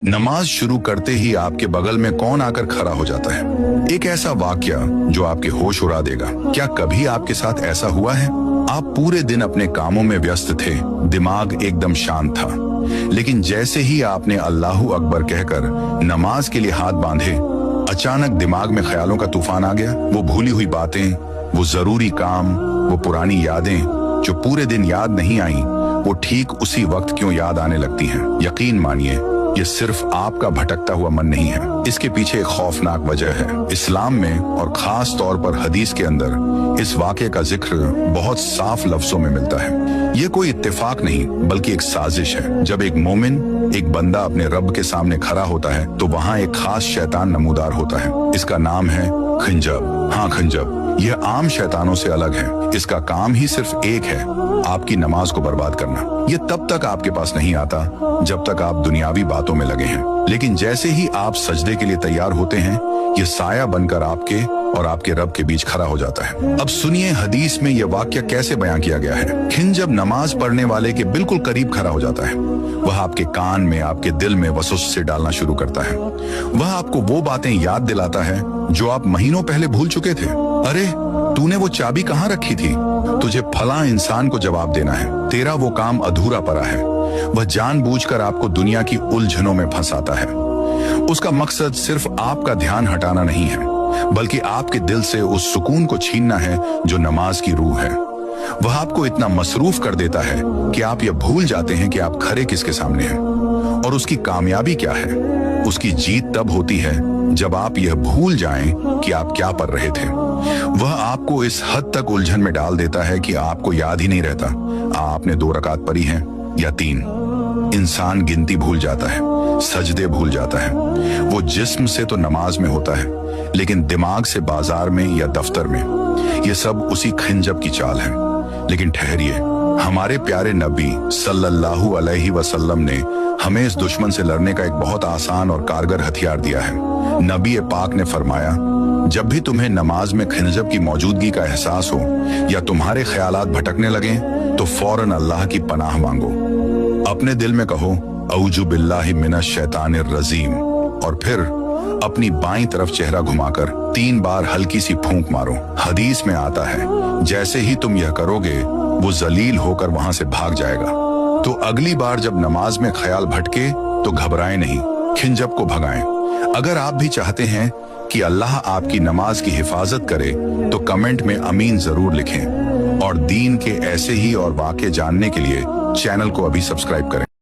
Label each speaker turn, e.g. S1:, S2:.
S1: नमाज शुरू करते ही आपके बगल में कौन आकर खड़ा हो जाता है। एक ऐसा वाक्या जो आपके होश उड़ा देगा। क्या कभी आपके साथ ऐसा हुआ है? आप पूरे दिन अपने कामों में व्यस्त थे, दिमाग एकदम शांत था, लेकिन जैसे ही आपने अल्लाहू अकबर कहकर नमाज के लिए हाथ बांधे, अचानक दिमाग में ख्यालों का तूफान आ गया। वो भूली हुई बातें, वो जरूरी काम, वो पुरानी यादें जो पूरे दिन याद नहीं आई, वो ठीक उसी वक्त क्यों याद आने लगती हैं। यकीन मानिए, ये सिर्फ आपका भटकता हुआ मन नहीं है, इसके पीछे एक खौफनाक वजह है। इस्लाम में और खास तौर पर हदीस के अंदर इस वाक़े का जिक्र बहुत साफ लफ्जों में मिलता है। ये कोई इत्तेफाक नहीं बल्कि एक साजिश है। जब एक मोमिन, एक बंदा अपने रब के सामने खड़ा होता है तो वहाँ एक खास शैतान नमूदार होता है। इसका नाम है खंजब। हाँ, खंजब। यह आम शैतानों से अलग है। इसका काम ही सिर्फ एक है, आपकी नमाज को बर्बाद करना। ये तब तक आपके पास नहीं आता जब तक आप दुनियावी बातों में लगे हैं, लेकिन जैसे ही आप सजदे के लिए तैयार होते हैं, ये साया बनकर आपके और आपके रब के बीच खड़ा हो जाता है। अब सुनिए हदीस में यह वाक्य कैसे बयां किया गया है। खिंजब नमाज पढ़ने वाले के बिल्कुल करीब खड़ा हो जाता है। वह आपके कान में, आपके दिल में वसवसे डालना शुरू करता है। वह आपको वो बातें याद दिलाता है जो आप महीनों पहले भूल चुके थे। अरे, तूने वो चाबी कहाँ रखी थी? तुझे फला इंसान को जवाब देना है, तेरा वो काम अधूरा पड़ा है। वह जानबूझकर आपको दुनिया की उलझनों में फंसाता है। उसका मकसद सिर्फ आपका ध्यान हटाना नहीं है, बल्कि आपके दिल से उस सुकून को छीनना है जो नमाज की रूह है। वह आपको इतना मसरूफ कर देता है कि आप यह भूल जाते हैं कि आप खड़े किसके सामने हैं। और उसकी कामयाबी क्या है? उसकी जीत तब होती है जब आप यह भूल जाएं कि आप क्या पढ़ रहे थे। वह आपको इस हद तक उलझन में डाल देता है कि आपको याद ही नहीं रहता आपने 2 रकात पढ़ी हैं या 3। इंसान गिनती भूल जाता है, सजदे भूल जाता है। वो जिस्म से तो नमाज में होता है, लेकिन दिमाग से बाजार में या दफ्तर में। ये सब उसी खंजब की चाल है। लेकिन ठहरिए, हमारे प्यारे नबी सल्लल्लाहु अलैहि वसल्लम ने हमें इस दुश्मन से लड़ने का एक बहुत आसान और कारगर हथियार दिया है। नबी पाक ने फरमाया, जब भी तुम्हें नमाज में खंजब की मौजूदगी का एहसास हो या तुम्हारे ख्यालात भटकने लगे तो फौरन अल्लाह की पनाह मांगो। अपने दिल में कहो, औजु बिल्लाहि मिनश शैतानिर रजीम, और फिर अपनी बाईं तरफ चेहरा घुमाकर 3 बार हल्की सी फूंक मारो। हदीस में आता है, जैसे ही तुम यह करोगे वो जलील होकर वहां से भाग जाएगा। तो अगली बार जब नमाज में ख्याल भटके तो घबराएं नहीं, खिंजब को भगाएं। अगर आप भी चाहते हैं कि अल्लाह आपकी नमाज की हिफाजत करे तो कमेंट में अमीन जरूर लिखें। और दीन के ऐसे ही और वाक़े जानने के लिए चैनल को अभी सब्सक्राइब करें।